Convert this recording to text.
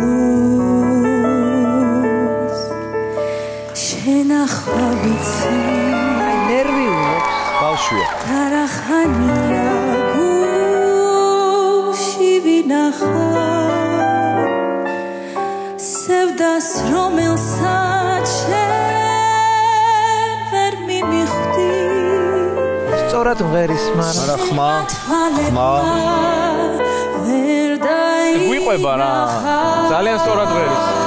საიდუმლოს შენახვავიცი ნერვიულობს ბავშვია დარახანია გულში ვინახა სევდას რომელსაც შენ ვერ მიმიხვდი სწორად მღერისმა არა ხმა ვერ გვიყვება რა ძალიან სწორად ღერის